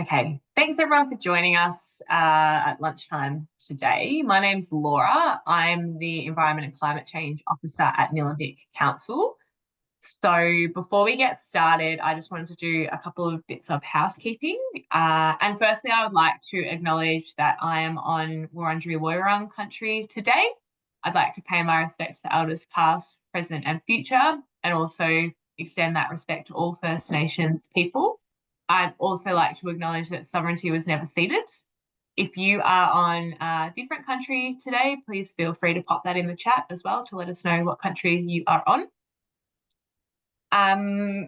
Okay, thanks everyone for joining us at lunchtime today. My name's Laura. I'm the Environment and Climate Change Officer at Nillumbik Council. So before we get started, I just wanted to do a couple of bits of housekeeping. And firstly, I would like to acknowledge that I am on Wurundjeri Woiwurrung country today. I'd like to pay my respects to elders past, present and future, and also extend that respect to all First Nations people. I'd also like to acknowledge that sovereignty was never ceded. If you are on a different country today, please feel free to pop that in the chat as well to let us know what country you are on.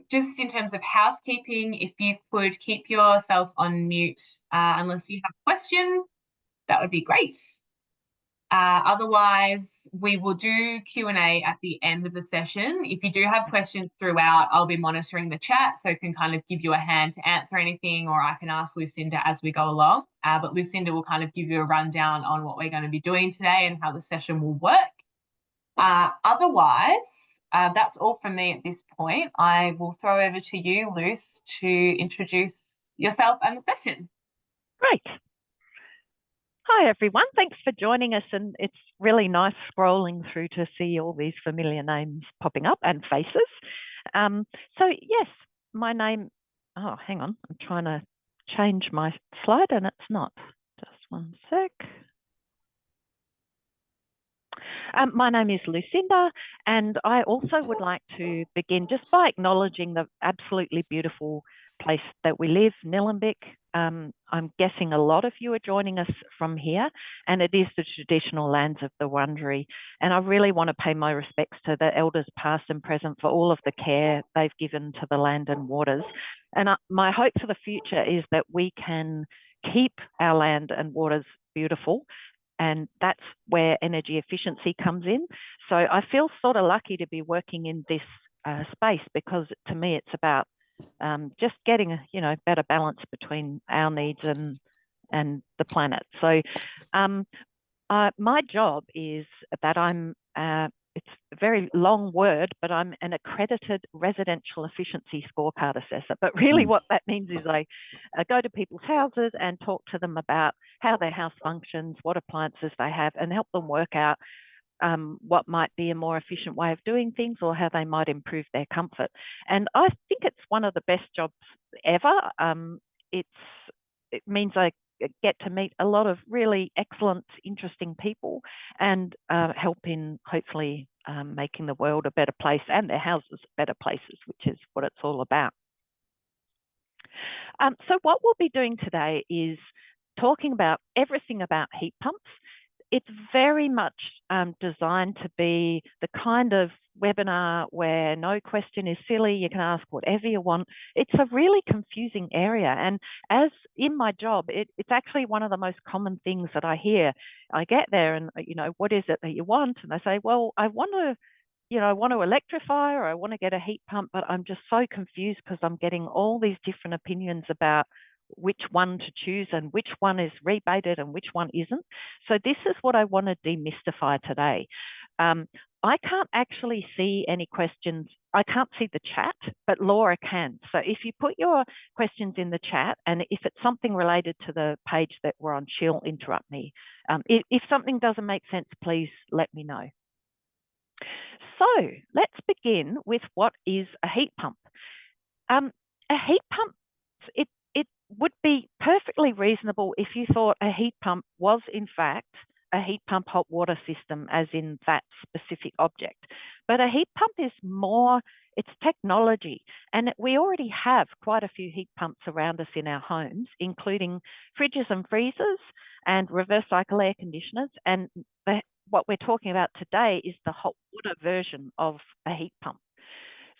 Just in terms of housekeeping, if you could keep yourself on mute unless you have a question, that would be great. Otherwise, we will do Q&A at the end of the session. If you do have questions throughout, I'll be monitoring the chat, so I can kind of give you a hand to answer anything, or I can ask Lucinda as we go along. But Lucinda will kind of give you a rundown on what we're going to be doing today and how the session will work. Otherwise, that's all from me at this point. I will throw over to you, Luce, to introduce yourself and the session. Great. Hi, everyone. Thanks for joining us. And it's really nice scrolling through to see all these familiar names popping up and faces. So, yes, my name, oh, hang on. I'm trying to change my slide and it's not. Just one sec. My name is Lucinda, and I also would like to begin just by acknowledging the absolutely beautiful place that we live, Nillumbik. I'm guessing a lot of you are joining us from here, and it is the traditional lands of the Wurundjeri. And I really want to pay my respects to the elders past and present for all of the care they've given to the land and waters. And my hope for the future is that we can keep our land and waters beautiful. And that's where energy efficiency comes in. So I feel sort of lucky to be working in this space, because to me it's about just getting a better balance between our needs and the planet. So my job is that I'm it's a very long word, but I'm an accredited residential efficiency scorecard assessor. But really what that means is I go to people's houses and talk to them about how their house functions, what appliances they have, and help them work out what might be a more efficient way of doing things, or how they might improve their comfort. And I think it's one of the best jobs ever. It means I get to meet a lot of really excellent, interesting people, and help in hopefully making the world a better place and their houses better places, which is what it's all about. So what we'll be doing today is talking about everything about heat pumps. It's very much designed to be the kind of webinar where no question is silly. You can ask whatever you want. It's a really confusing area. And as in my job, it's actually one of the most common things that I hear. I get there and, what is it that you want? And I say, well, I want to electrify, or I want to get a heat pump, but I'm just so confused because I'm getting all these different opinions about which one to choose and which one is rebated and which one isn't. So this is what I want to demystify today. I can't actually see any questions. I can't see the chat, but Laura can. So if you put your questions in the chat, and if it's something related to the page that we're on, she'll interrupt me. If something doesn't make sense, please let me know. So let's begin with what is a heat pump. A heat pump, it would be perfectly reasonable if you thought a heat pump was in fact a heat pump hot water system, as in that specific object. But a heat pump is more, it's technology. And we already have quite a few heat pumps around us in our homes, including fridges and freezers and reverse cycle air conditioners. And what we're talking about today is the hot water version of a heat pump.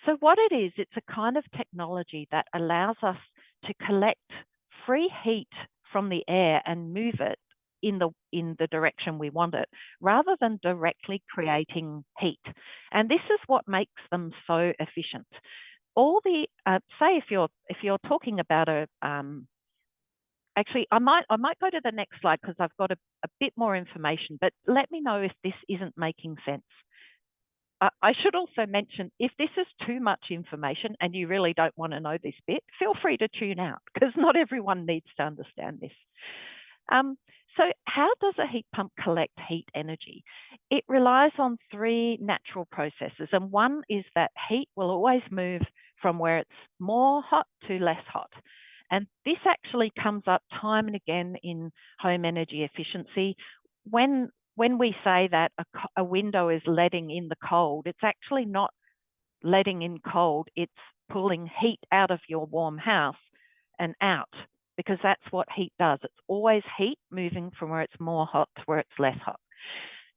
So what it is, it's a kind of technology that allows us to collect free heat from the air and move it in the direction we want it, rather than directly creating heat. And this is what makes them so efficient. All the say if you're talking about a actually I might go to the next slide, because I've got a bit more information, but let me know if this isn't making sense. I should also mention, if this is too much information and you really don't want to know this bit, feel free to tune out, because not everyone needs to understand this. So how does a heat pump collect heat energy? It relies on three natural processes, and one is that heat will always move from where it's more hot to less hot. And this actually comes up time and again in home energy efficiency. When we say that a window is letting in the cold, it's actually not letting in cold, it's pulling heat out of your warm house and out, because that's what heat does. It's always heat moving from where it's more hot to where it's less hot.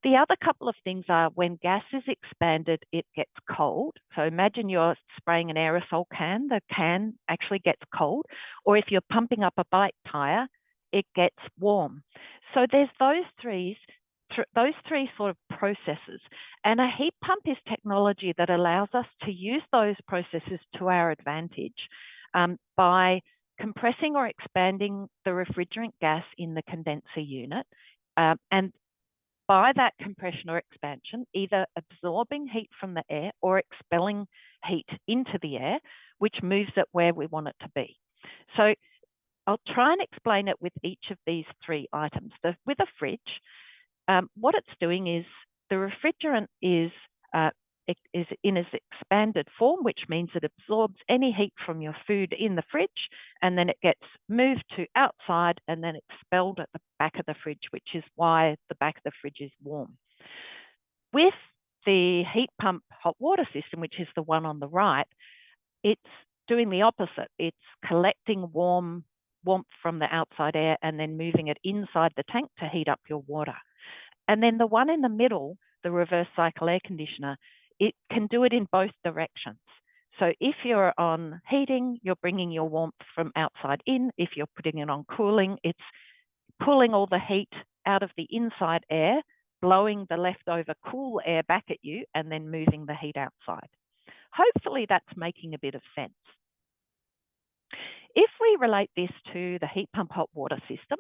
The other couple of things are when gas is expanded, it gets cold. So imagine you're spraying an aerosol can, the can actually gets cold. Or if you're pumping up a bike tire, it gets warm. So there's those three sort of processes. And a heat pump is technology that allows us to use those processes to our advantage by compressing or expanding the refrigerant gas in the condenser unit, and by that compression or expansion, either absorbing heat from the air or expelling heat into the air, which moves it where we want it to be. So I'll try and explain it with each of these three items. With a fridge, what it's doing is the refrigerant is in its expanded form, which means it absorbs any heat from your food in the fridge, and then it gets moved to outside and then expelled at the back of the fridge, which is why the back of the fridge is warm. With the heat pump hot water system, which is the one on the right, it's doing the opposite. It's collecting warmth from the outside air and then moving it inside the tank to heat up your water. And then the one in the middle, the reverse cycle air conditioner, it can do it in both directions. So if you're on heating, you're bringing your warmth from outside in. If you're putting it on cooling, it's pulling all the heat out of the inside air, blowing the leftover cool air back at you, and then moving the heat outside. Hopefully that's making a bit of sense. If we relate this to the heat pump hot water system,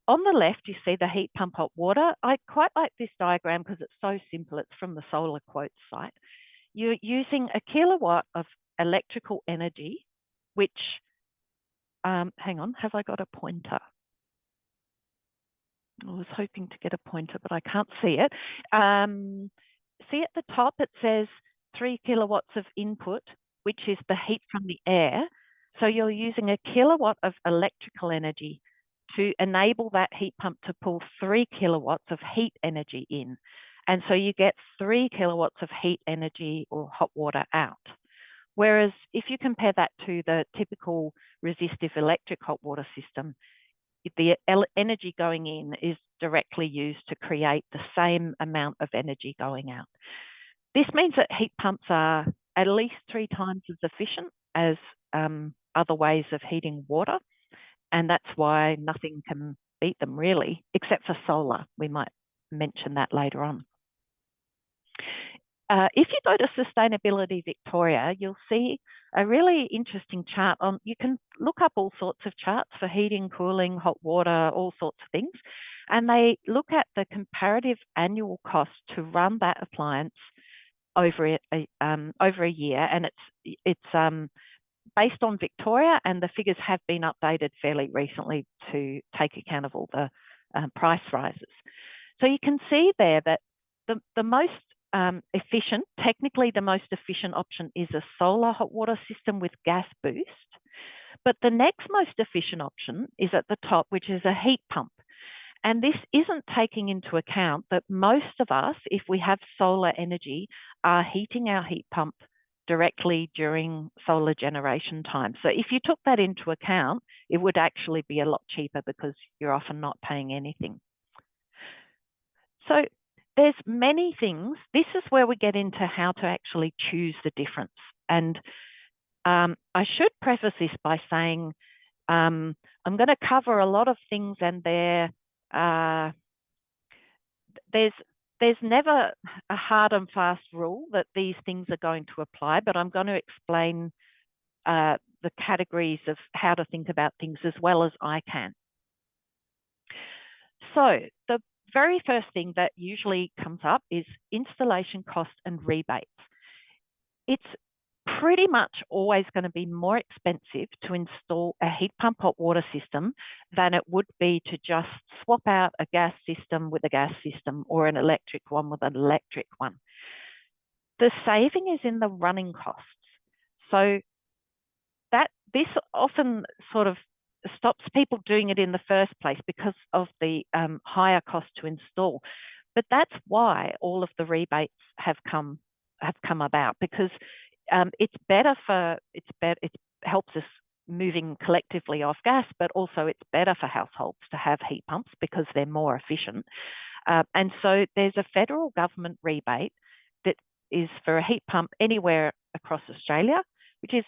on the left, you see the heat pump hot water. I quite like this diagram because it's so simple. It's from the Solar Quotes site. You're using a kilowatt of electrical energy, which, hang on, have I got a pointer? I was hoping to get a pointer, but I can't see it. See at the top, it says 3 kilowatts of input, which is the heat from the air. So you're using a kilowatt of electrical energy to enable that heat pump to pull 3 kilowatts of heat energy in. And so you get 3 kilowatts of heat energy or hot water out. Whereas if you compare that to the typical resistive electric hot water system, the energy going in is directly used to create the same amount of energy going out. This means that heat pumps are at least 3 times as efficient as other ways of heating water. And that's why nothing can beat them really, except for solar. We might mention that later on. If you go to Sustainability Victoria, you'll see a really interesting chart on, you can look up all sorts of charts for heating, cooling, hot water, all sorts of things. And they look at the comparative annual cost to run that appliance over a year. And it's based on Victoria, and the figures have been updated fairly recently to take account of all the price rises. So you can see there that the most efficient, technically the most efficient option is a solar hot water system with gas boost. But the next most efficient option is at the top, which is a heat pump. And this isn't taking into account that most of us, if we have solar energy, are heating our heat pump directly during solar generation time. So if you took that into account, it would actually be a lot cheaper because you're often not paying anything. So there's many things. This is where we get into how to actually choose the difference. And I should preface this by saying I'm going to cover a lot of things, and there's never a hard and fast rule that these things are going to apply, but I'm going to explain the categories of how to think about things as well as I can. So the very first thing that usually comes up is installation cost and rebates. It's pretty much always going to be more expensive to install a heat pump hot water system than it would be to just swap out a gas system with a gas system or an electric one with an electric one. The saving is in the running costs. So this often sort of stops people doing it in the first place because of the higher cost to install. But that's why all of the rebates have come about, because it helps us moving collectively off gas, but also it's better for households to have heat pumps because they're more efficient. And so there's a federal government rebate that is for a heat pump anywhere across Australia, which is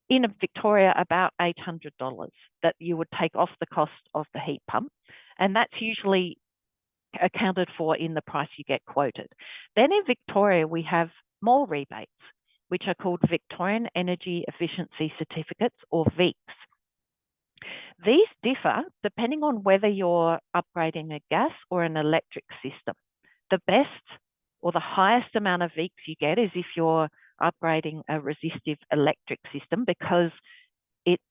in Victoria about $800 that you would take off the cost of the heat pump. And that's usually accounted for in the price you get quoted. Then in Victoria, we have more rebates, which are called Victorian Energy Efficiency Certificates, or VEECs. These differ depending on whether you're upgrading a gas or an electric system. The best or the highest amount of VEECs you get is if you're upgrading a resistive electric system, because it's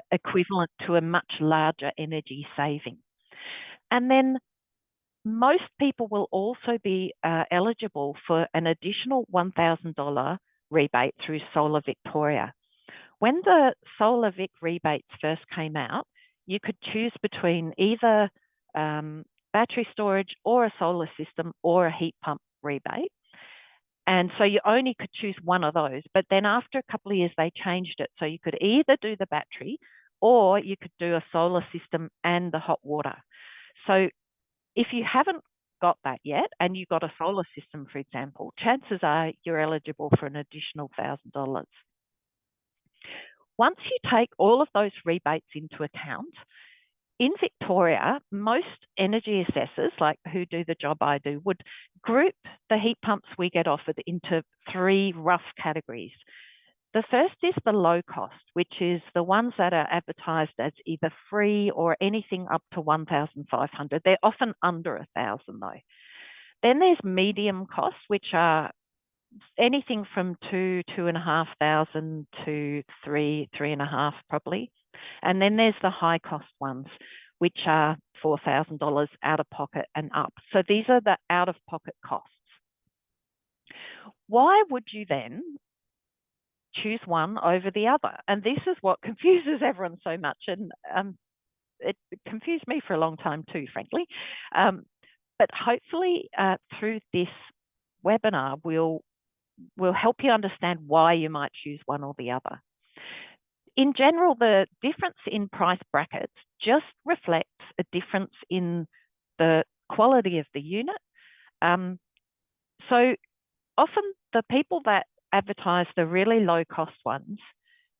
equivalent to a much larger energy saving. And then most people will also be eligible for an additional $1,000 rebate through Solar Victoria. When the Solar Vic rebates first came out, you could choose between either battery storage or a solar system or a heat pump rebate. And so you only could choose one of those. But then after a couple of years, they changed it. So you could either do the battery or you could do a solar system and the hot water. So if you haven't got that yet and you've got a solar system, for example, chances are you're eligible for an additional $1,000. Once you take all of those rebates into account, in Victoria, most energy assessors, like who do the job I do, would group the heat pumps we get offered into three rough categories. The first is the low cost, which is the ones that are advertised as either free or anything up to $1,500. They're often under $1,000 though. Then there's medium costs, which are anything from $2,500 to $3,500 probably. And then there's the high cost ones, which are $4,000 out of pocket and up. So these are the out of pocket costs. Why would you then choose one over the other? And this is what confuses everyone so much. And it confused me for a long time too, frankly. But hopefully through this webinar, we'll help you understand why you might choose one or the other. In general, the difference in price brackets just reflects a difference in the quality of the unit. So often the people that advertise the really low cost ones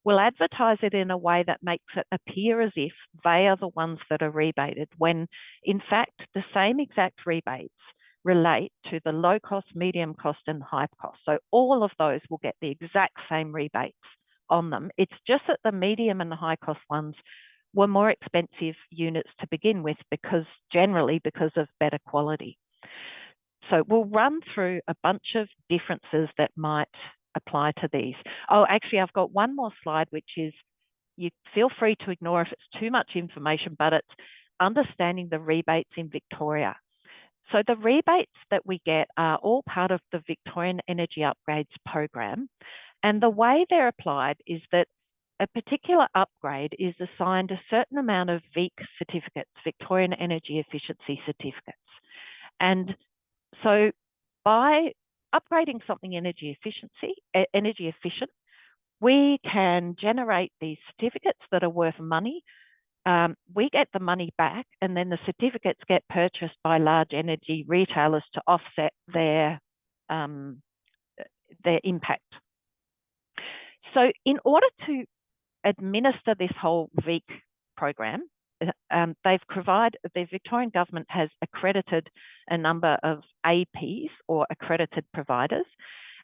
will advertise it in a way that makes it appear as if they are the ones that are rebated, when in fact the same exact rebates relate to the low cost, medium cost and high cost. So all of those will get the exact same rebates on them. It's just that the medium and the high cost ones were more expensive units to begin with, because of better quality. So we'll run through a bunch of differences that might apply to these. Oh, actually, I've got one more slide, which is, you feel free to ignore if it's too much information, but it's understanding the rebates in Victoria. So the rebates that we get are all part of the Victorian Energy Upgrades program. And the way they're applied is that a particular upgrade is assigned a certain amount of VEEC certificates, Victorian Energy Efficiency Certificates. And so by upgrading something energy efficient, we can generate these certificates that are worth money. We get the money back, and then the certificates get purchased by large energy retailers to offset their impact. So in order to administer this whole VEEC program, the Victorian government has accredited a number of APs, or accredited providers,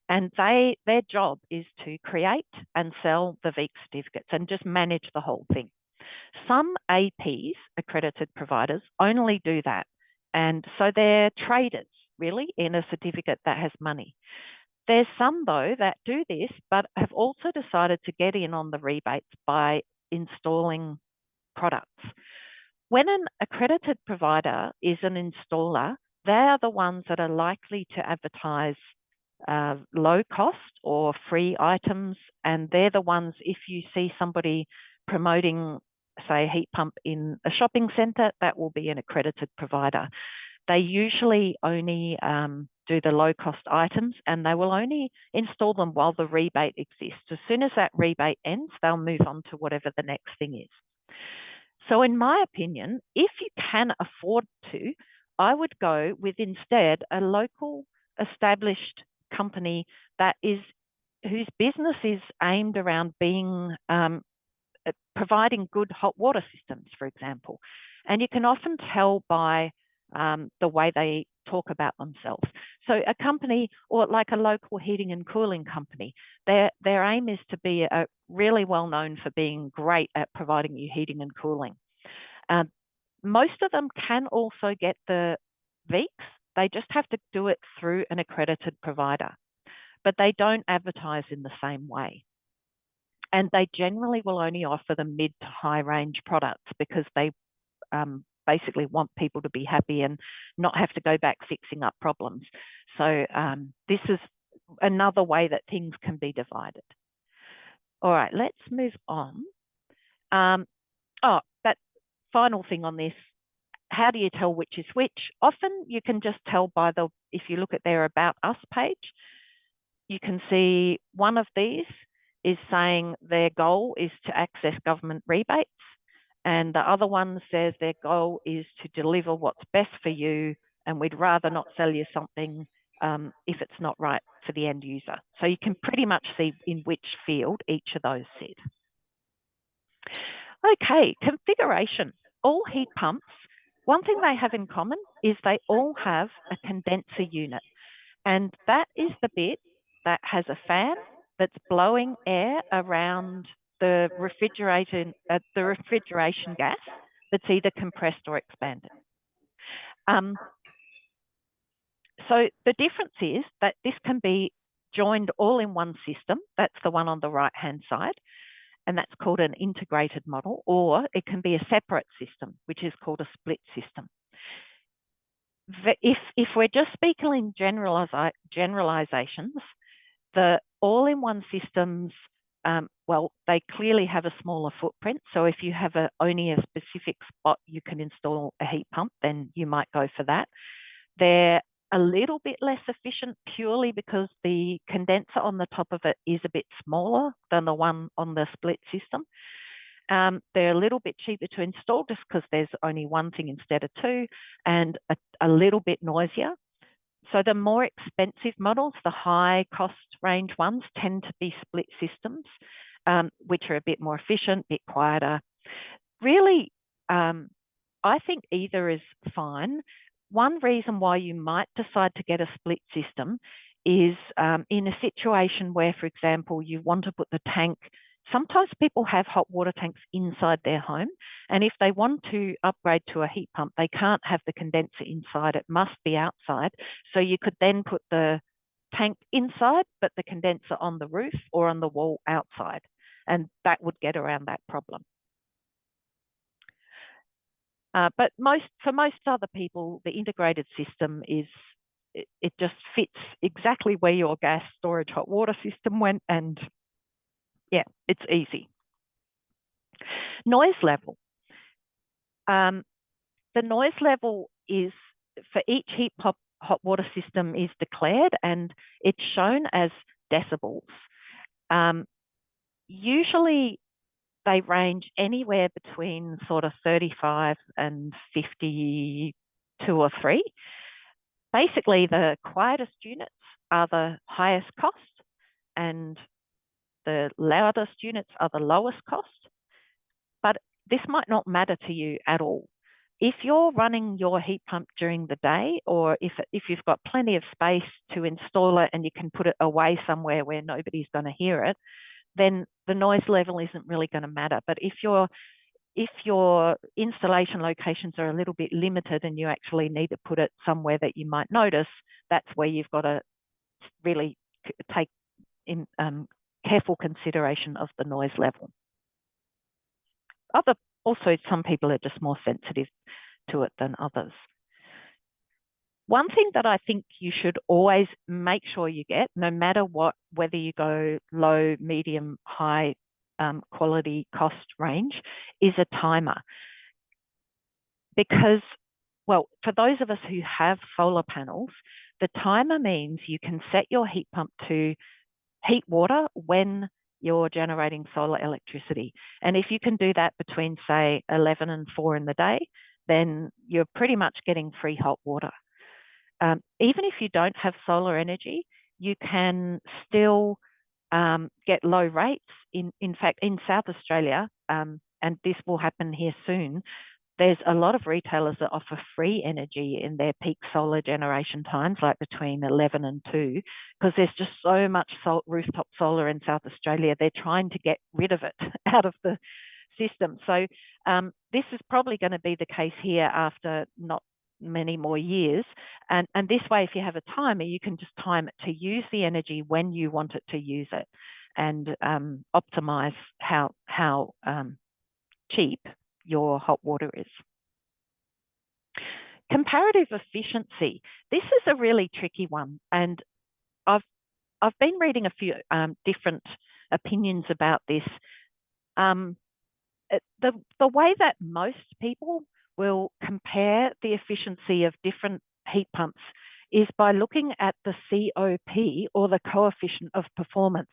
and their job is to create and sell the VEEC certificates and just manage the whole thing. Some APs, accredited providers, only do that, And so they're traders, really, in a certificate that has money. There's some, though, that do this, but have also decided to get in on the rebates by installing products. When an accredited provider is an installer, they are the ones that are likely to advertise low cost or free items, and they're the ones, if you see somebody promoting, say, a heat pump in a shopping centre, that will be an accredited provider. They usually only do the low cost items, and they will only install them while the rebate exists. As soon as that rebate ends, they'll move on to whatever the next thing is. So in my opinion, if you can afford to, I would go with instead a local established company that is whose business is aimed around being providing good hot water systems, for example. And you can often tell by the way they talk about themselves. So a company, or like a local heating and cooling company, their aim is to be really well known for being great at providing you heating and cooling. Most of them can also get the VEECs. They just have to do it through an accredited provider, but they don't advertise in the same way. And they generally will only offer the mid to high range products because they basically want people to be happy and not have to go back fixing up problems. So this is another way that things can be divided. All right, let's move on. That final thing on this, how do you tell which is which? Often you can just tell by if you look at their About Us page, you can see one of these is saying their goal is to access government rebates, and the other one says their goal is to deliver what's best for you, and we'd rather not sell you something if it's not right for the end user. So you can pretty much see in which field each of those sit. Okay, configuration. All heat pumps, one thing they have in common is they all have a condenser unit, and that is the bit that has a fan that's blowing air around the refrigeration gas that's either compressed or expanded. So the difference is that this can be joined all in one system. That's the one on the right-hand side, and that's called an integrated model, or it can be a separate system, which is called a split system. If we're just speaking in generalizations, the all-in-one systems, well, they clearly have a smaller footprint. So if you have only a specific spot you can install a heat pump, then you might go for that. They're a little bit less efficient purely because the condenser on the top of it is a bit smaller than the one on the split system. They're a little bit cheaper to install just because there's only one thing instead of two, and a little bit noisier. So the more expensive models, the high cost range ones, tend to be split systems, which are a bit more efficient, a bit quieter. Really, I think either is fine. One reason why you might decide to get a split system is in a situation where, for example, you want to put the tank. Sometimes people have hot water tanks inside their home, and if they want to upgrade to a heat pump, they can't have the condenser inside, it must be outside. So you could then put the tank inside, but the condenser on the roof or on the wall outside, and that would get around that problem. But for most other people, the integrated system it just fits exactly where your gas storage hot water system went, and yeah, it's easy. Noise level. The noise level is for each heat pump hot water system is declared, and it's shown as decibels. Usually they range anywhere between sort of 35 and 52 or 3. Basically, the quietest units are the highest cost, and the loudest units are the lowest cost. But this might not matter to you at all. If you're running your heat pump during the day, or if you've got plenty of space to install it and you can put it away somewhere where nobody's going to hear it, then the noise level isn't really going to matter. But if you're if your installation locations are a little bit limited and you actually need to put it somewhere that you might notice, that's where you've got to really take in careful consideration of the noise level. Also, some people are just more sensitive to it than others. One thing that I think you should always make sure you get, no matter what, whether you go low, medium, high quality cost range, is a timer. Because, well, for those of us who have solar panels, the timer means you can set your heat pump to heat water when you're generating solar electricity. And if you can do that between, say, 11 and 4 in the day, then you're pretty much getting free hot water. Even if you don't have solar energy, you can still get low rates. In fact, in South Australia, and this will happen here soon, there's a lot of retailers that offer free energy in their peak solar generation times, like between 11 and 2, because there's just so much rooftop solar in South Australia. They're trying to get rid of it out of the system. So this is probably going to be the case here after not many more years. And this way, if you have a timer, you can just time it to use the energy when you want it to use it, and optimize how cheap your hot water is. Comparative efficiency. This is a really tricky one, and I've been reading a few different opinions about this. The way that most people will compare the efficiency of different heat pumps is by looking at the COP, or the coefficient of performance.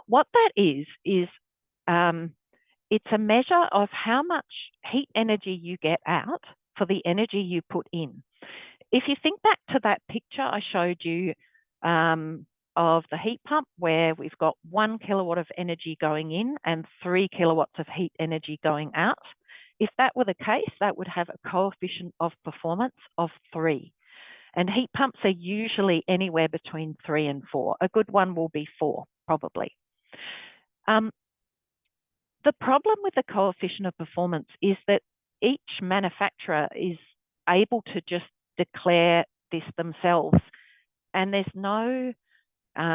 What that is it's a measure of how much heat energy you get out for the energy you put in. If you think back to that picture I showed you of the heat pump, where we've got 1 kilowatt of energy going in and 3 kilowatts of heat energy going out, if that were the case, that would have a coefficient of performance of 3. And heat pumps are usually anywhere between 3 and 4. A good one will be 4, probably. The problem with the coefficient of performance is that each manufacturer is able to just declare this themselves, and there's no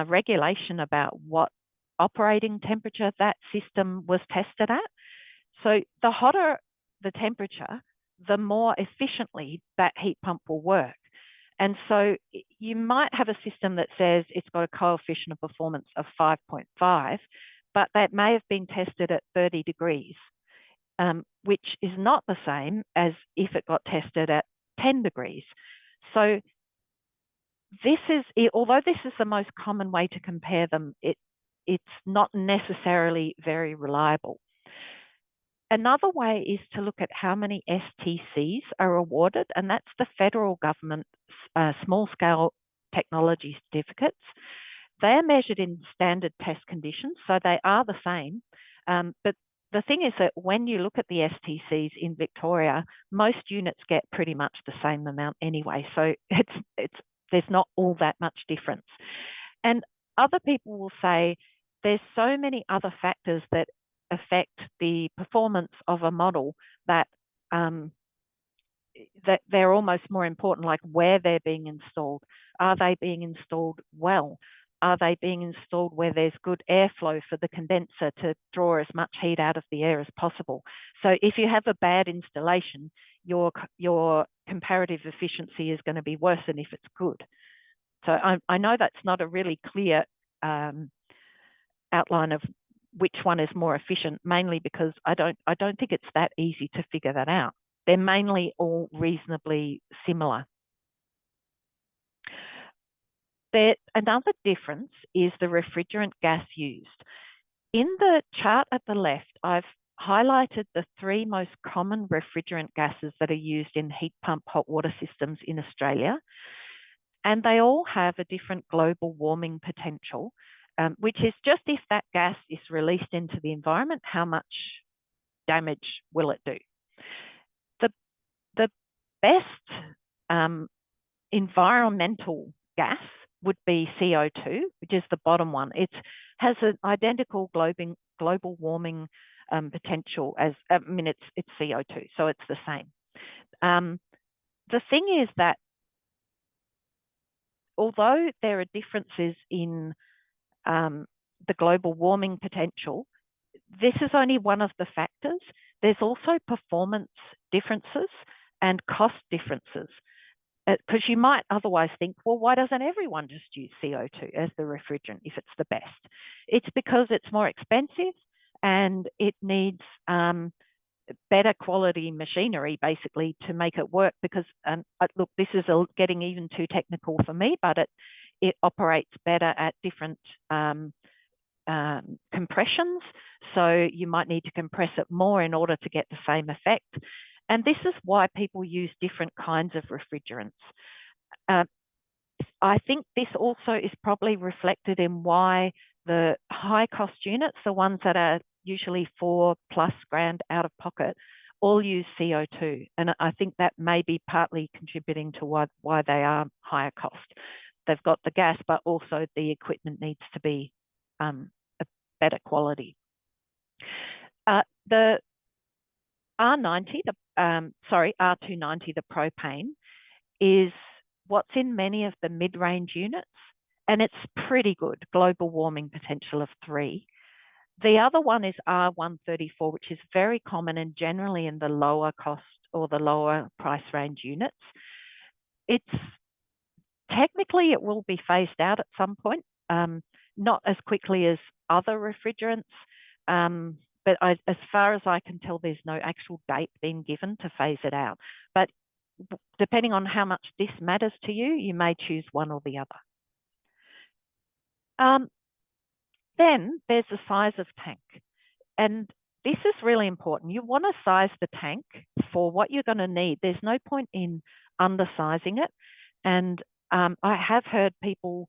regulation about what operating temperature that system was tested at. So the hotter the temperature, the more efficiently that heat pump will work. And so you might have a system that says it's got a coefficient of performance of 5.5, but that may have been tested at 30 degrees, which is not the same as if it got tested at 10 degrees. So although this is the most common way to compare them, it's not necessarily very reliable. Another way is to look at how many STCs are awarded, and that's the federal government small-scale technology certificates. They're measured in standard test conditions, so they are the same. But the thing is that when you look at the STCs in Victoria, most units get pretty much the same amount anyway, so there's not all that much difference. And other people will say there's so many other factors that affect the performance of a model that that they're almost more important, like where they're being installed. Are they being installed well? Are they being installed where there's good airflow for the condenser to draw as much heat out of the air as possible? So if you have a bad installation, your comparative efficiency is going to be worse than if it's good. So I know that's not a really clear outline of which one is more efficient, mainly because I don't think it's that easy to figure that out. They're mainly all reasonably similar. Another difference is the refrigerant gas used. In the chart at the left, I've highlighted the 3 most common refrigerant gases that are used in heat pump hot water systems in Australia. And they all have a different global warming potential, which is just if that gas is released into the environment, how much damage will it do? The best environmental gas would be CO2, which is the bottom one. It's has an identical global warming potential as, it's CO2, so it's the same. The thing is that although there are differences in the global warming potential, this is only one of the factors. There's also performance differences and cost differences. Because you might otherwise think, well, why doesn't everyone just use CO2 as the refrigerant if it's the best? It's because it's more expensive and it needs better quality machinery basically to make it work, because look, this is getting even too technical for me, but it operates better at different compressions. So you might need to compress it more in order to get the same effect. And this is why people use different kinds of refrigerants. I think this also is probably reflected in why the high cost units, the ones that are usually $4+ grand out of pocket, all use CO2. And I think that may be partly contributing to why they are higher cost. They've got the gas, but also the equipment needs to be a better quality. The R290, the propane, is what's in many of the mid-range units, and it's pretty good, global warming potential of 3. The other one is R134, which is very common and generally in the lower cost or the lower price range units. It's technically, it will be phased out at some point, not as quickly as other refrigerants, but as far as I can tell, there's no actual date being given to phase it out. But depending on how much this matters to you, you may choose one or the other. Then there's the size of tank. And this is really important. You want to size the tank for what you're going to need. There's no point in undersizing it. And I have heard people,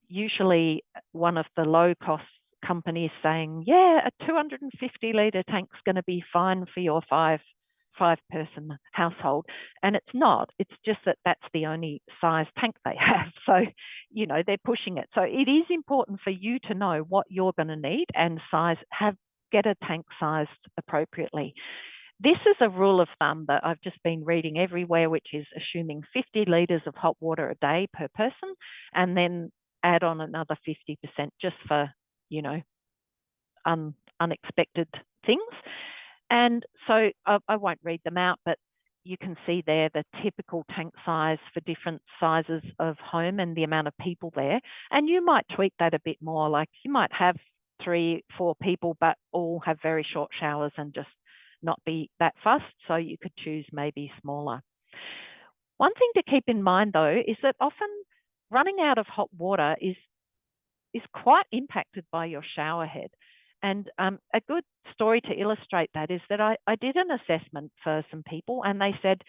usually one of the low cost companies, saying, yeah, a 250-litre tank's going to be fine for your five-person household. And it's not. It's just that that's the only size tank they have. So, you know, they're pushing it. So it is important for you to know what you're going to need and get a tank sized appropriately. This is a rule of thumb that I've just been reading everywhere, which is assuming 50 litres of hot water a day per person, and then add on another 50% just for, you know, unexpected things. And so I won't read them out, but you can see there the typical tank size for different sizes of home and the amount of people there. And you might tweak that a bit more, like you might have 3-4 people, but all have very short showers and just not be that fussed. So you could choose maybe smaller. One thing to keep in mind though, is that often running out of hot water is quite impacted by your shower head. And a good story to illustrate that is that I did an assessment for some people and they said,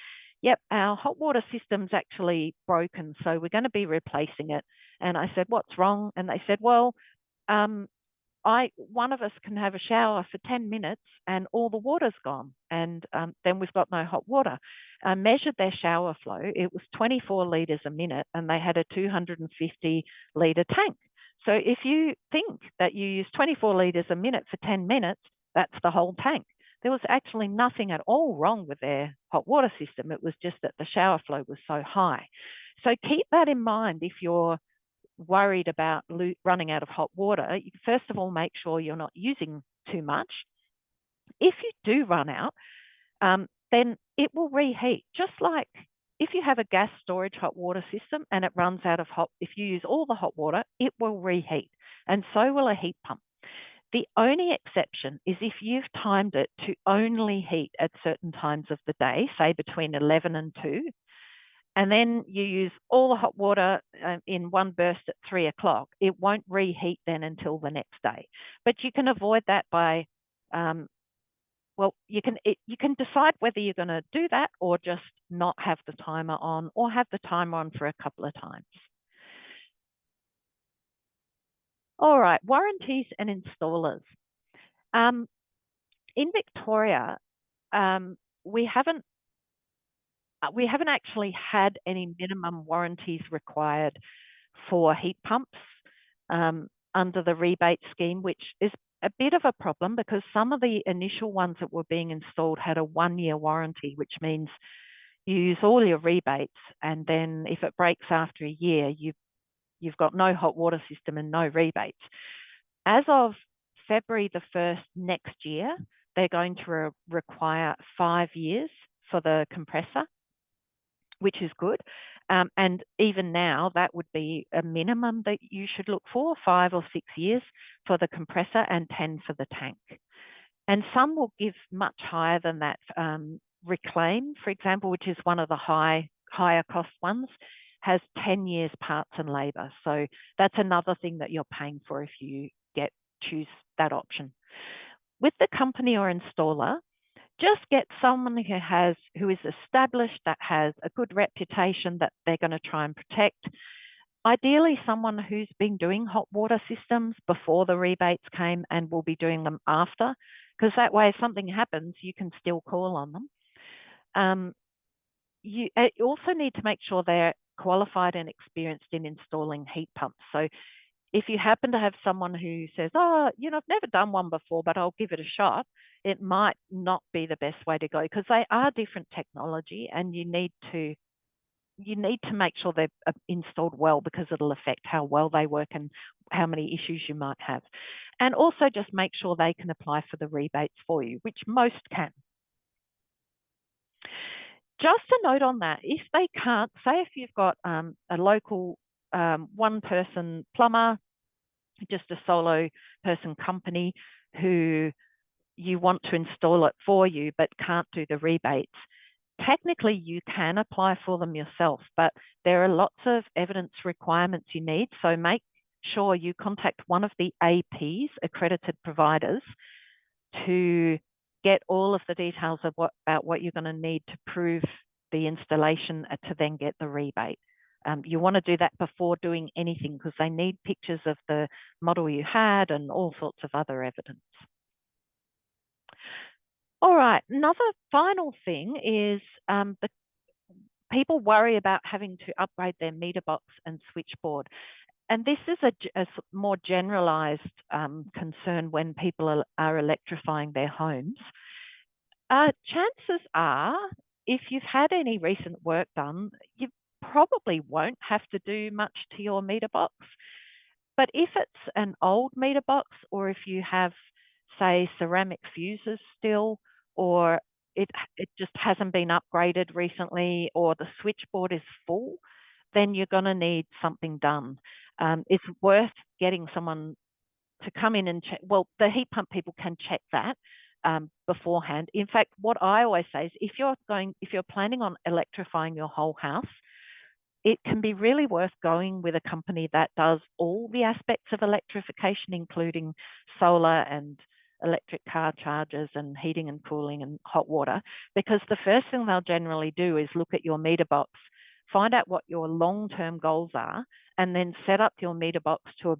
yep, our hot water system's actually broken, so we're going to be replacing it. And I said, what's wrong? And they said, well, one of us can have a shower for 10 minutes and all the water's gone. And then we've got no hot water. I measured their shower flow. It was 24 litres a minute and they had a 250-litre tank. So if you think that you use 24 litres a minute for 10 minutes, that's the whole tank. There was actually nothing at all wrong with their hot water system. It was just that the shower flow was so high. So keep that in mind if you're worried about running out of hot water. You first of all, make sure you're not using too much. If you do run out, then it will reheat, just like if you have a gas storage hot water system and it runs out of if you use all the hot water, it will reheat, and so will a heat pump. The only exception is if you've timed it to only heat at certain times of the day, say between 11 and 2, and then you use all the hot water in one burst at 3 o'clock, it won't reheat then until the next day. But you can avoid that by you can decide whether you're going to do that or just not have the timer on, or have the timer on for a couple of times. All right, warranties and installers. In Victoria, we haven't actually had any minimum warranties required for heat pumps. under the rebate scheme, which is a bit of a problem because some of the initial ones that were being installed had a 1-year warranty, which means you use all your rebates, and then if it breaks after a year, you've got no hot water system and no rebates. As of February the 1st next year, they're going to require 5 years for the compressor, which is good. And even now, that would be a minimum that you should look for, 5 or 6 years for the compressor and 10 for the tank. And some will give much higher than that. Reclaim, for example, which is one of the higher cost ones, has 10 years parts and labour. So that's another thing that you're paying for if you choose that option. With the company or installer, just get someone who is established, that has a good reputation that they're going to try and protect. Ideally, someone who's been doing hot water systems before the rebates came and will be doing them after, because that way if something happens, you can still call on them. You also need to make sure they're qualified and experienced in installing heat pumps. So if you happen to have someone who says, oh, I've never done one before, but I'll give it a shot, it might not be the best way to go because they are different technology, and you need to make sure they're installed well because it'll affect how well they work and how many issues you might have. And also just make sure they can apply for the rebates for you, which most can. Just a note on that, if they can't, say if you've got a local one-person plumber, just a solo person company who you want to install it for you but can't do the rebates, technically you can apply for them yourself, but there are lots of evidence requirements you need. So make sure you contact one of the APs, accredited providers, to get all of the details of about what you're going to need to prove the installation to then get the rebate. You want to do that before doing anything because they need pictures of the model you had and all sorts of other evidence. All right, another final thing is the people worry about having to upgrade their meter box and switchboard. And this is a more generalized concern when people are electrifying their homes. Chances are, if you've had any recent work done, you probably won't have to do much to your meter box. But if it's an old meter box, or if you have, say, ceramic fuses still, or it just hasn't been upgraded recently, or the switchboard is full, then you're going to need something done. It's worth getting someone to come in and check. Well, the heat pump people can check that beforehand. In fact, what I always say is if you're planning on electrifying your whole house, it can be really worth going with a company that does all the aspects of electrification, including solar and electric car chargers and heating and cooling and hot water, because the first thing they'll generally do is look at your meter box, find out what your long-term goals are, and then set up your meter box to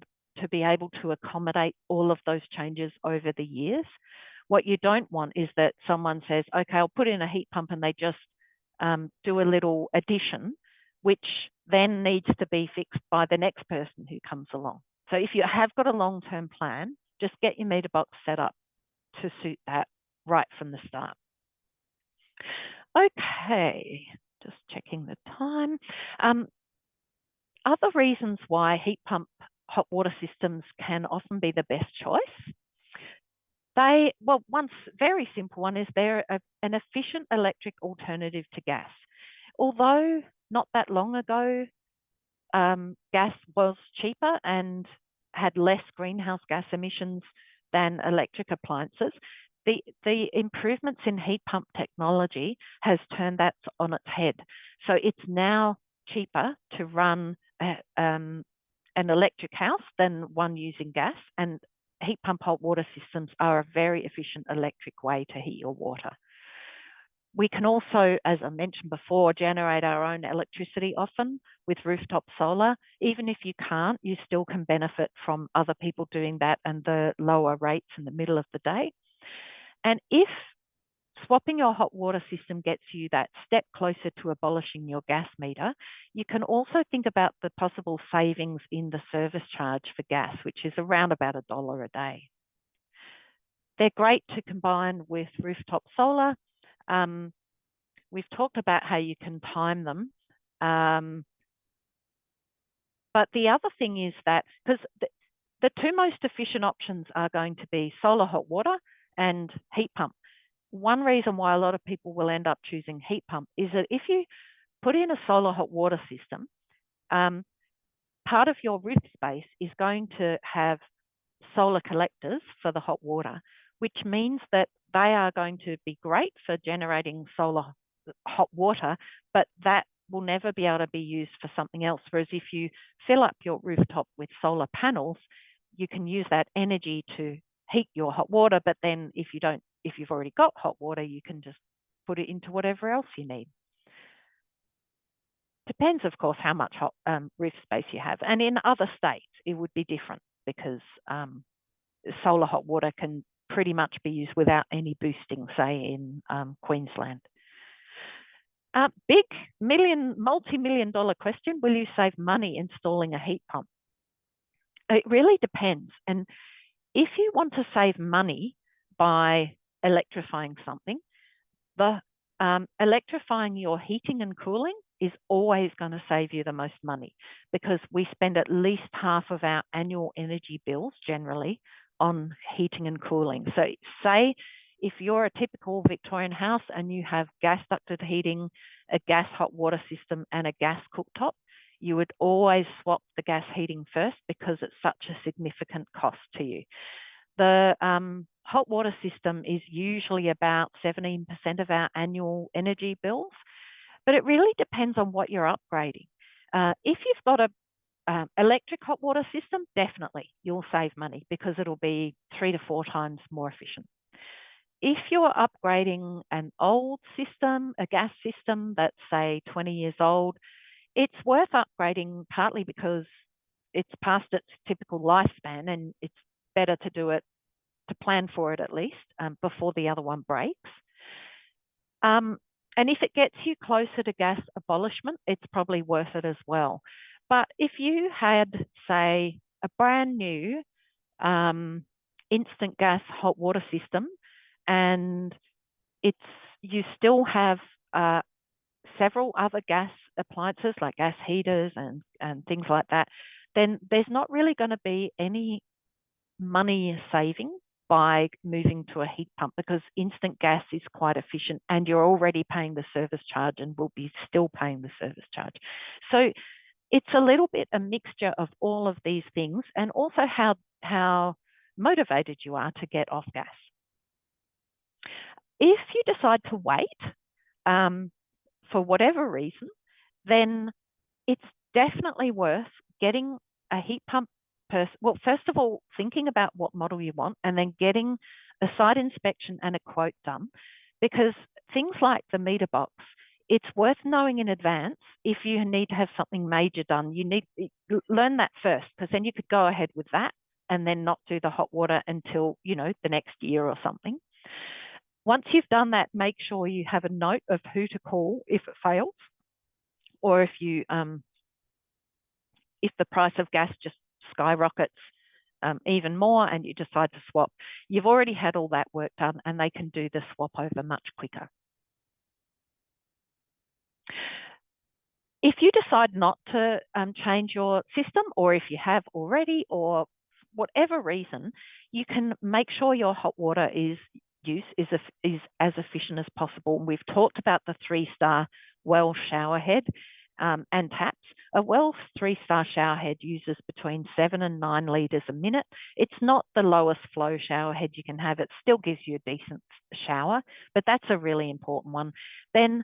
be able to accommodate all of those changes over the years. What you don't want is that someone says, okay, I'll put in a heat pump, and they just do a little addition, which then needs to be fixed by the next person who comes along. So if you have got a long-term plan, just get your meter box set up to suit that right from the start. Okay, just checking the time. Other reasons why heat pump hot water systems can often be the best choice. One very simple one is they're an efficient electric alternative to gas. Although not that long ago, gas was cheaper and had less greenhouse gas emissions than electric appliances, the improvements in heat pump technology has turned that on its head. So it's now cheaper to run an electric house than one using gas, and heat pump hot water systems are a very efficient electric way to heat your water. We can also, as I mentioned before, generate our own electricity often with rooftop solar. Even if you can't, you still can benefit from other people doing that and the lower rates in the middle of the day. And if swapping your hot water system gets you that step closer to abolishing your gas meter. You can also think about the possible savings in the service charge for gas, which is around about $1 a day. They're great to combine with rooftop solar. We've talked about how you can time them. But the other thing is that, because the two most efficient options are going to be solar hot water and heat pump. One reason why a lot of people will end up choosing heat pump is that if you put in a solar hot water system, part of your roof space is going to have solar collectors for the hot water, which means that they are going to be great for generating solar hot water, but that will never be able to be used for something else. Whereas if you fill up your rooftop with solar panels, you can use that energy to heat your hot water, but then if you've already got hot water, you can just put it into whatever else you need. Depends, of course, how much roof space you have. And in other states, it would be different because solar hot water can pretty much be used without any boosting, say in Queensland. Big multi-million dollar question, will you save money installing a heat pump? It really depends. And if you want to save money by electrifying something, electrifying your heating and cooling is always going to save you the most money, because we spend at least half of our annual energy bills generally on heating and cooling. So say if you're a typical Victorian house and you have gas ducted heating, a gas hot water system and a gas cooktop, you would always swap the gas heating first because it's such a significant cost to you. The hot water system is usually about 17% of our annual energy bills, but it really depends on what you're upgrading. If you've got a electric hot water system, definitely you'll save money because it'll be 3 to 4 times more efficient. If you're upgrading an old system, a gas system that's say 20 years old, it's worth upgrading partly because it's past its typical lifespan and it's better to do it, to plan for it at least, before the other one breaks. And if it gets you closer to gas abolishment, it's probably worth it as well. But if you had, say, a brand new instant gas hot water system and you still have several other gas appliances like gas heaters and things like that, then there's not really going to be any money saving by moving to a heat pump, because instant gas is quite efficient and you're already paying the service charge and will be still paying the service charge. So it's a little bit a mixture of all of these things, and also how motivated you are to get off gas. If you decide to wait for whatever reason, then it's definitely worth getting a heat pump. Well, first of all, thinking about what model you want and then getting a site inspection and a quote done, because things like the meter box, it's worth knowing in advance if you need to have something major done. You need to learn that first, because then you could go ahead with that and then not do the hot water until, the next year or something. Once you've done that, make sure you have a note of who to call if it fails, or if the price of gas just skyrockets even more and you decide to swap. You've already had all that work done and they can do the swap over much quicker. If you decide not to change your system, or if you have already, or whatever reason, you can make sure your hot water use is as efficient as possible. We've talked about the 3-star well shower head and taps. A well 3-star shower head uses between 7 and 9 litres a minute. It's not the lowest flow shower head you can have. It still gives you a decent shower, but that's a really important one. Then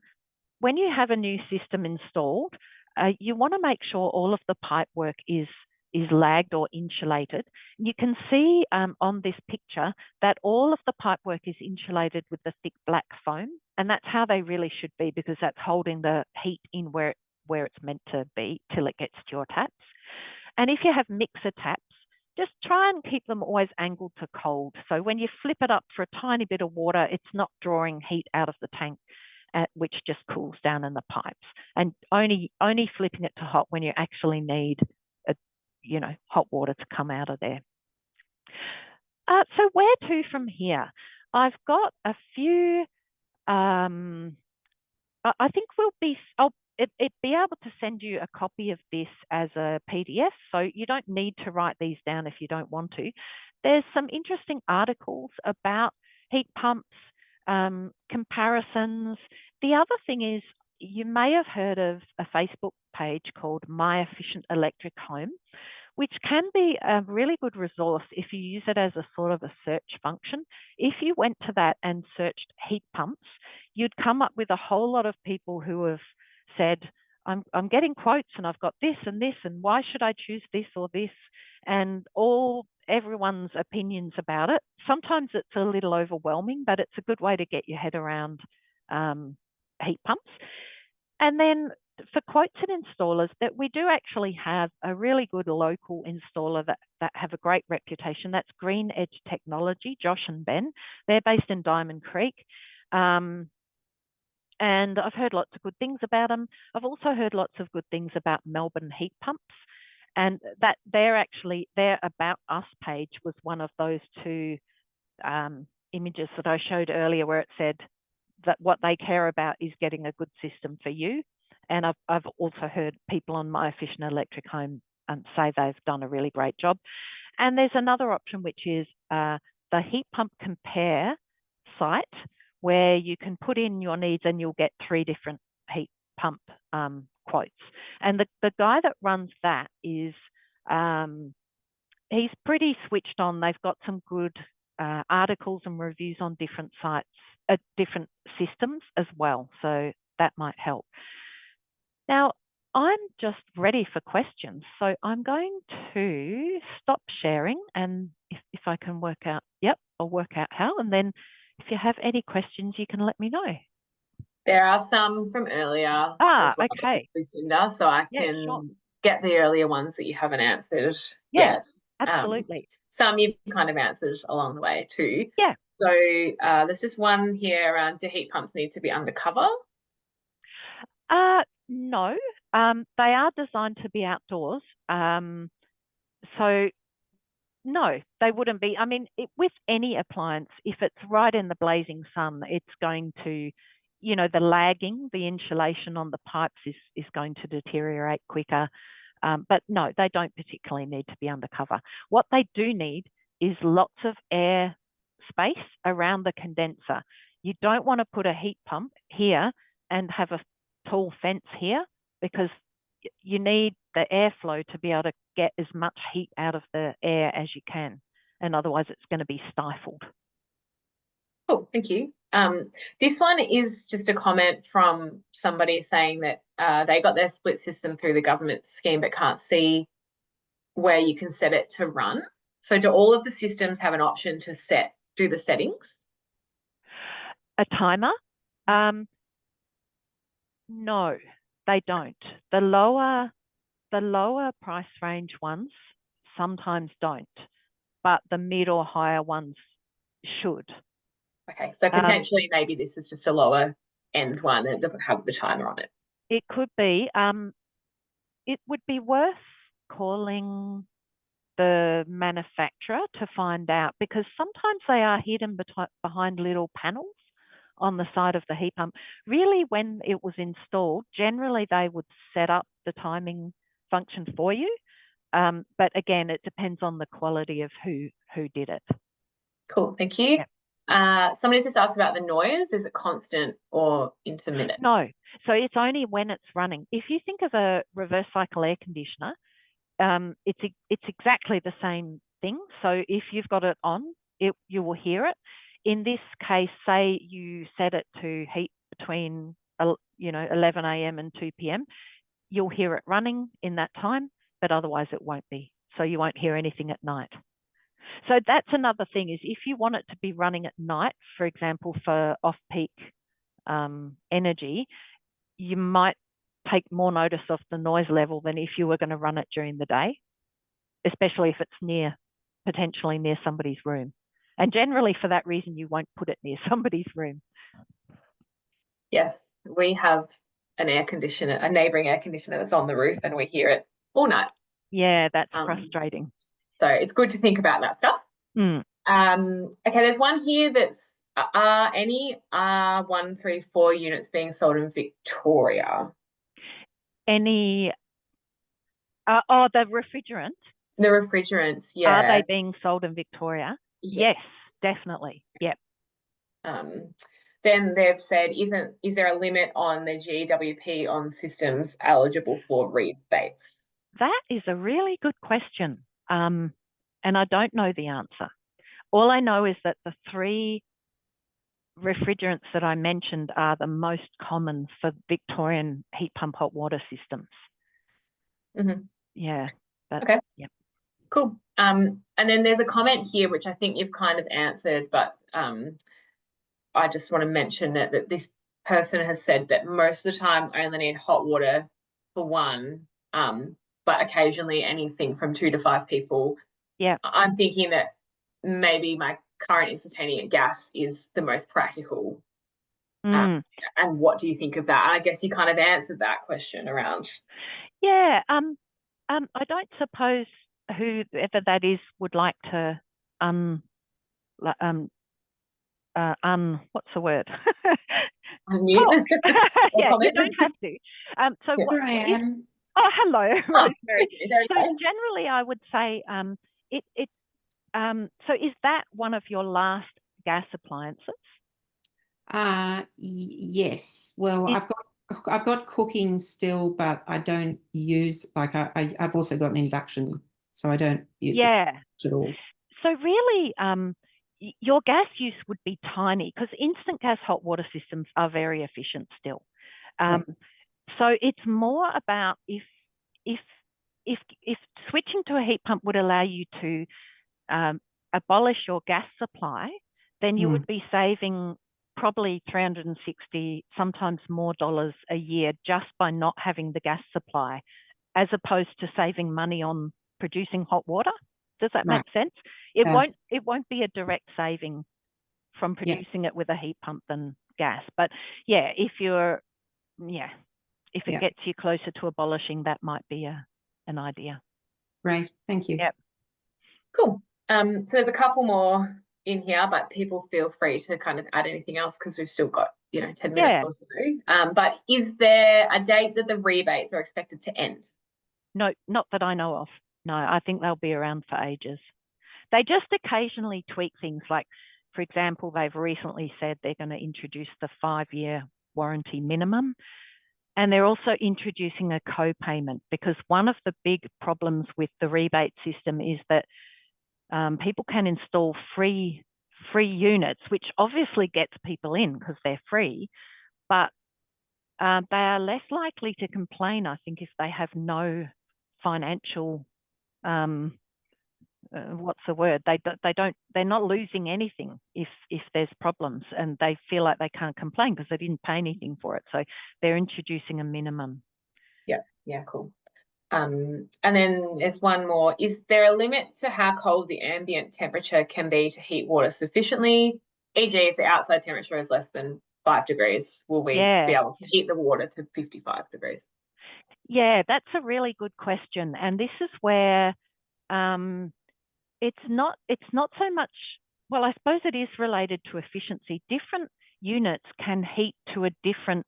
when you have a new system installed, you want to make sure all of the pipe work is lagged or insulated. You can see on this picture that all of the pipework is insulated with the thick black foam, and that's how they really should be, because that's holding the heat in where it's meant to be till it gets to your taps. And if you have mixer taps, just try and keep them always angled to cold. So when you flip it up for a tiny bit of water, it's not drawing heat out of the tank, which just cools down in the pipes. And only flipping it to hot when you actually need hot water to come out of there. So where to from here? I've got a few. I think I'll be able to send you a copy of this as a PDF, so you don't need to write these down if you don't want to. There's some interesting articles about heat pumps, comparisons. The other thing is, you may have heard of a Facebook page called My Efficient Electric Home, which can be a really good resource if you use it as a sort of a search function. If you went to that and searched heat pumps, you'd come up with a whole lot of people who have said, I'm getting quotes and I've got this, and why should I choose this or this? And everyone's opinions about it. Sometimes it's a little overwhelming, but it's a good way to get your head around heat pumps. And then for quotes and installers, that we do actually have a really good local installer that have a great reputation. That's Green Edge Technology, Josh and Ben. They're based in Diamond Creek. And I've heard lots of good things about them. I've also heard lots of good things about Melbourne heat pumps. And that their About Us page was one of those two images that I showed earlier, where it said that what they care about is getting a good system for you. And I've also heard people on My Efficient Electric Home say they've done a really great job. And there's another option, which is the Heat Pump Compare site, where you can put in your needs and you'll get 3 different heat pump quotes. And the guy that runs that is, he's pretty switched on. They've got some good articles and reviews on different sites, different systems as well. So that might help. Now, I'm just ready for questions. So I'm going to stop sharing, and if I can work out, I'll work out how. And then if you have any questions, you can let me know. There are some from earlier as well, okay. Lucinda, so I can get the earlier ones that you haven't answered yet. Absolutely. Some you've kind of answered along the way too. Yeah. So there's just one here around, do heat pumps need to be undercover? No, they are designed to be outdoors. So no, they wouldn't be. I mean, with any appliance, if it's right in the blazing sun, it's going to, the insulation on the pipes is going to deteriorate quicker. But no, they don't particularly need to be undercover. What they do need is lots of air space around the condenser. You don't want to put a heat pump here and have a tall fence here, because you need the airflow to be able to get as much heat out of the air as you can, and otherwise it's going to be stifled. Cool, thank you. This one is just a comment from somebody saying that they got their split system through the government scheme but can't see where you can set it to run. So do all of the systems have an option to do the settings? A timer? No, they don't. The lower price range ones sometimes don't, but the mid or higher ones should. Okay, so potentially maybe this is just a lower end one and it doesn't have the timer on it. It could be. It would be worth calling the manufacturer to find out, because sometimes they are hidden behind little panels on the side of the heat pump. Really, when it was installed, generally they would set up the timing function for you. But again, it depends on the quality of who did it. Cool, thank you. Yeah. Somebody just asked about the noise. Is it constant or intermittent? No, so it's only when it's running. If you think of a reverse cycle air conditioner, it's exactly the same thing. So if you've got it on, you will hear it. In this case, say you set it to heat between 11 a.m. and 2 p.m., you'll hear it running in that time, but otherwise it won't be. So you won't hear anything at night. So that's another thing, is if you want it to be running at night, for example, for off-peak energy, you might take more notice of the noise level than if you were going to run it during the day, especially if it's near potentially near somebody's room. And generally for that reason, you won't put it near somebody's room. Yes, we have an air conditioner, a neighbouring air conditioner that's on the roof, and we hear it all night. Yeah, that's frustrating. So it's good to think about that stuff. Mm. Okay, there's one here that's any R134 units being sold in Victoria? Any, the refrigerant? The refrigerants, yeah. Are they being sold in Victoria? Yes, definitely. Yep. Then they've said, is there a limit on the GWP on systems eligible for rebates? That is a really good question. And I don't know the answer. All I know is that the 3 refrigerants that I mentioned are the most common for Victorian heat pump hot water systems. Mm-hmm. Yeah. Okay. Yep. Cool. And then there's a comment here, which I think you've kind of answered, but I just want to mention that this person has said that most of the time I only need hot water for one, but occasionally anything from 2 to 5 people. Yeah. I'm thinking that maybe my current instantaneous gas is the most practical. And what do you think of that? And I guess you kind of answered that question around. Yeah. I don't suppose whoever that is would like to what's the word? Unmute. Yeah, you don't have to. So yeah. Here I am. Oh, hello, Rosemary. So Okay. generally, I would say so is that one of your last gas appliances? Yes. Well, I've got cooking still, but I don't use, like, I've also got an induction, so I don't use it at all. So really, your gas use would be tiny because instant gas hot water systems are very efficient still. So it's more about if switching to a heat pump would allow you to abolish your gas supply, then you would be saving probably 360, sometimes more dollars a year just by not having the gas supply, as opposed to saving money on producing hot water. Does that make sense? It won't be a direct saving from producing it with a heat pump than gas. But yeah, if it gets you closer to abolishing, that might be an idea. Great, thank you. Yep. Cool. So there's a couple more in here, but people feel free to kind of add anything else because we've still got 10 minutes or so. But is there a date that the rebates are expected to end? No, not that I know of. No, I think they'll be around for ages. They just occasionally tweak things. Like, for example, they've recently said they're going to introduce the 5-year warranty minimum. And they're also introducing a co-payment, because one of the big problems with the rebate system is that people can install free units, which obviously gets people in because they're free, but they are less likely to complain, I think, if they have no financial, what's the word? They're not losing anything if there's problems, and they feel like they can't complain because they didn't pay anything for it. So they're introducing a minimum. Yeah, cool. And then there's one more. Is there a limit to how cold the ambient temperature can be to heat water sufficiently? E.g., if the outside temperature is less than 5 degrees, will we be able to heat the water to 55 degrees? Yeah, that's a really good question. And this is where it's not so much, well, I suppose it is related to efficiency. Different units can heat to a different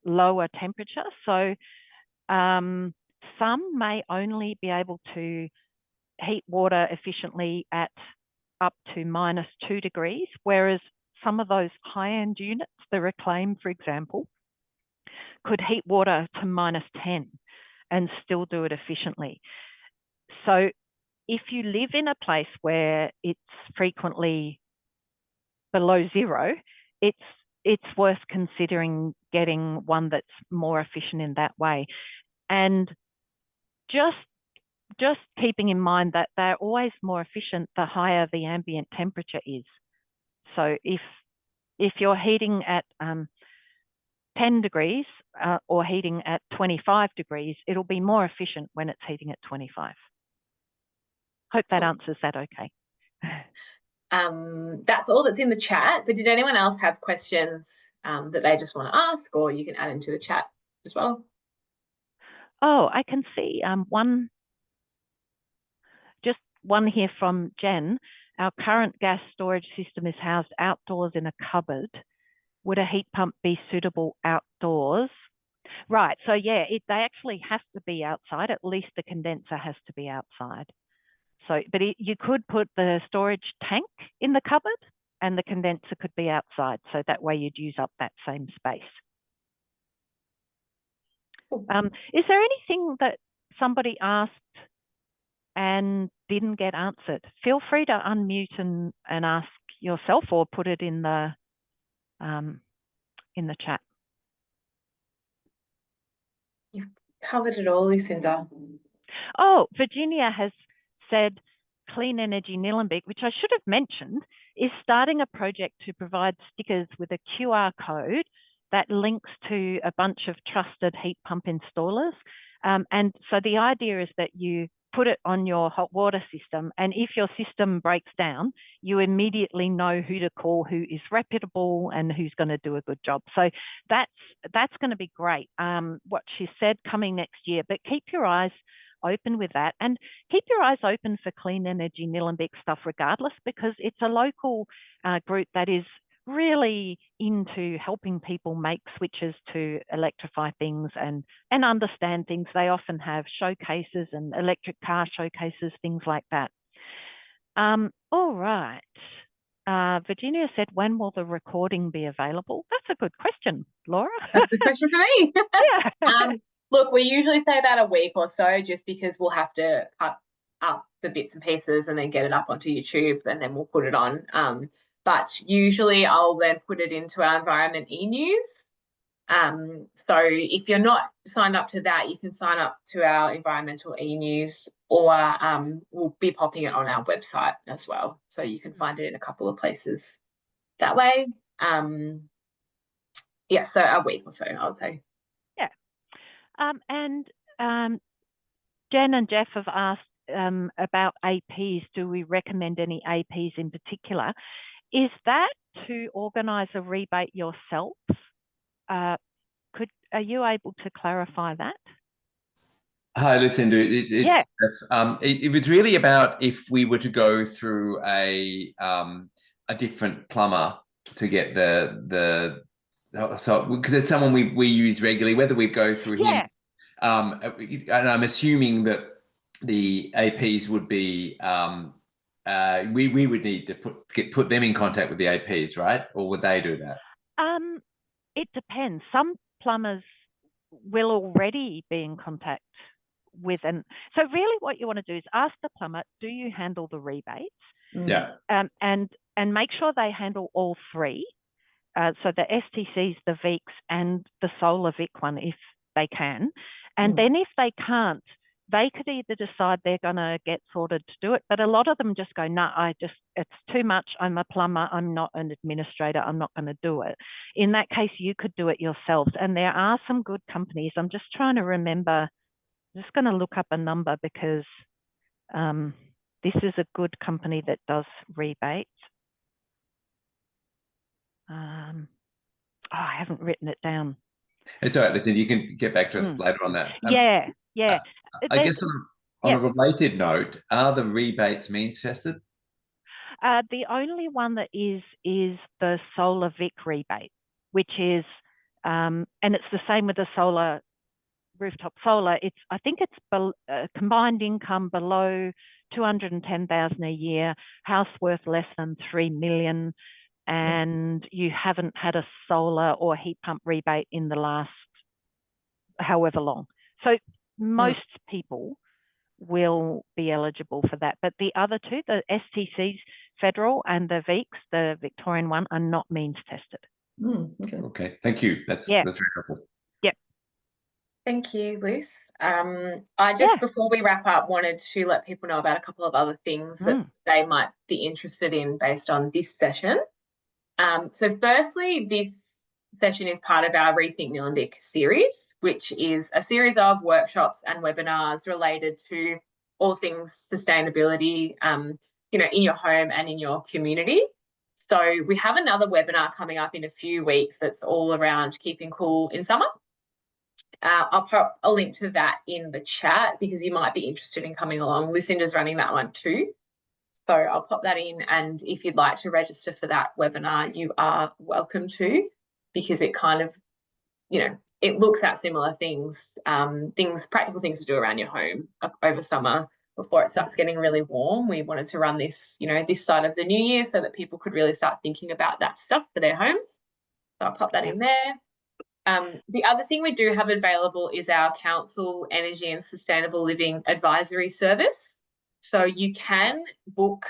lower temperature. So some may only be able to heat water efficiently at up to -2 degrees, whereas some of those high-end units, the Reclaim, for example, could heat water to -10 and still do it efficiently. So if you live in a place where it's frequently below 0, it's worth considering getting one that's more efficient in that way. And just keeping in mind that they're always more efficient the higher the ambient temperature is. So if you're heating at 10 degrees or heating at 25 degrees, it'll be more efficient when it's heating at 25. Hope that answers that okay. That's all that's in the chat, but did anyone else have questions that they just want to ask, or you can add into the chat as well? Oh, I can see one here from Jen. Our current gas storage system is housed outdoors in a cupboard. Would a heat pump be suitable outdoors? Right, so yeah, they actually have to be outside. At least the condenser has to be outside. So, but you could put the storage tank in the cupboard and the condenser could be outside. So that way you'd use up that same space. Is there anything that somebody asked and didn't get answered? Feel free to unmute and ask yourself, or put it in the chat. You've covered it all, Lucinda. Oh, Virginia has said Clean Energy Nillumbik, which I should have mentioned, is starting a project to provide stickers with a QR code that links to a bunch of trusted heat pump installers. And so the idea is that you put it on your hot water system, and if your system breaks down, you immediately know who to call, who is reputable and who's going to do a good job. So that's going to be great. What she said, coming next year, but keep your eyes open with that, and keep your eyes open for Clean Energy Nillumbik stuff regardless, because it's a local group that is really into helping people make switches to electrify things and understand things. They often have showcases and electric car showcases, things like that. All right. Virginia said, when will the recording be available? That's a good question, Laura. That's a question for me. Yeah. Look, we usually say about a week or so, just because we'll have to cut up the bits and pieces and then get it up onto YouTube, and then we'll put it on. But usually I'll then put it into our environment e-news. So if you're not signed up to that, you can sign up to our environmental e-news, or we'll be popping it on our website as well. So you can find it in a couple of places that way. Yeah, so a week or so, I would say. Yeah. And Jen and Jeff have asked about APs. Do we recommend any APs in particular? Is that to organise a rebate yourself? Are you able to clarify that? Hi, Lucinda. It was really about if we were to go through a different plumber to get so because it's someone we use regularly, whether we go through him. And I'm assuming that the APs would be we would need to put them in contact with the APs, right? Or would they do that? It depends. Some plumbers will already be in contact with, and so really what you want to do is ask the plumber, do you handle the rebates? Yeah. And make sure they handle all three. So the STCs, the VEECs, and the solar VIC one, if they can. And then if they can't, they could either decide they're going to get sorted to do it, but a lot of them just go, no, it's too much. I'm a plumber. I'm not an administrator. I'm not going to do it. In that case, you could do it yourselves. And there are some good companies. I'm just trying to remember. I'm just going to look up a number, because this is a good company that does rebates. I haven't written it down. It's all right, Lucinda. You can get back to us later on that. Yeah. I guess on a related note, are the rebates means tested? The only one that is the solar VIC rebate, which is, and it's the same with the solar rooftop solar. I think it's combined income below 210,000 a year, house worth less than 3 million, and you haven't had a solar or heat pump rebate in the last however long. So most people will be eligible for that. But the other two, the STCs federal and the VEECs, the Victorian one, are not means tested. Okay, thank you. That's very helpful. Yep. Thank you, Luce. I just, before we wrap up, wanted to let people know about a couple of other things that they might be interested in based on this session. So firstly, this session is part of our Rethink Nillumbik series, which is a series of workshops and webinars related to all things sustainability, you know, in your home and in your community. So we have another webinar coming up in a few weeks that's all around keeping cool in summer. I'll pop a link to that in the chat because you might be interested in coming along. Lucinda's running that one too. So I'll pop that in, and if you'd like to register for that webinar, you are welcome to, because it kind of, you know, it looks at similar things, practical things to do around your home over summer before it starts getting really warm. We wanted to run this, you know, this side of the new year so that people could really start thinking about that stuff for their homes. So I'll pop that in there. The other thing we do have available is our council energy and sustainable living advisory service. So you can book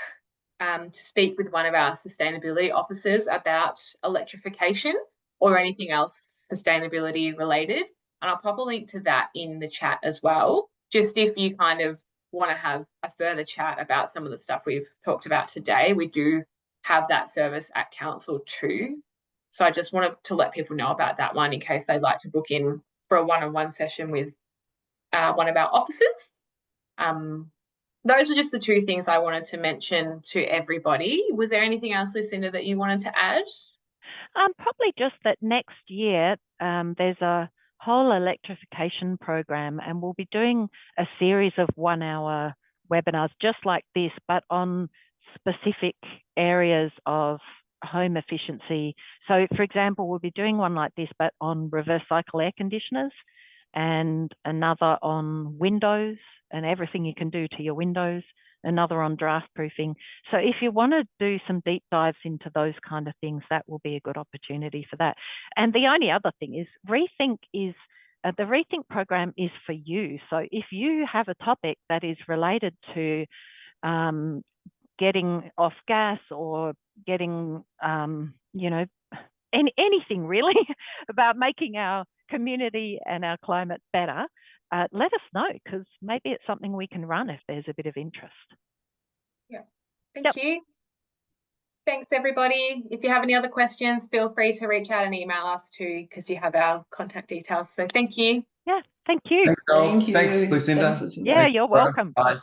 to speak with one of our sustainability officers about electrification or anything else sustainability related. And I'll pop a link to that in the chat as well, just if you kind of want to have a further chat about some of the stuff we've talked about today. We do have that service at council too. So I just wanted to let people know about that one in case they'd like to book in for a one-on-one session with one of our officers. Those were just the two things I wanted to mention to everybody. Was there anything else, Lucinda, that you wanted to add? Probably just that next year there's a whole electrification program, and we'll be doing a series of 1-hour webinars just like this, but on specific areas of home efficiency. So, for example, we'll be doing one like this, but on reverse cycle air conditioners, and another on windows and everything you can do to your windows, another on draft proofing. So if you want to do some deep dives into those kind of things, that will be a good opportunity for that. And the only other thing is REthink is, the REthink program is for you. So if you have a topic that is related to getting off gas or getting, you know, anything really about making our community and our climate better, let us know, because maybe it's something we can run if there's a bit of interest. Yeah, thank you. Thanks, everybody. If you have any other questions, feel free to reach out and email us too, because you have our contact details. So thank you. Yeah, thank you. Thanks, Lucinda. Thanks, Lucinda. Yeah, you're welcome. Bye.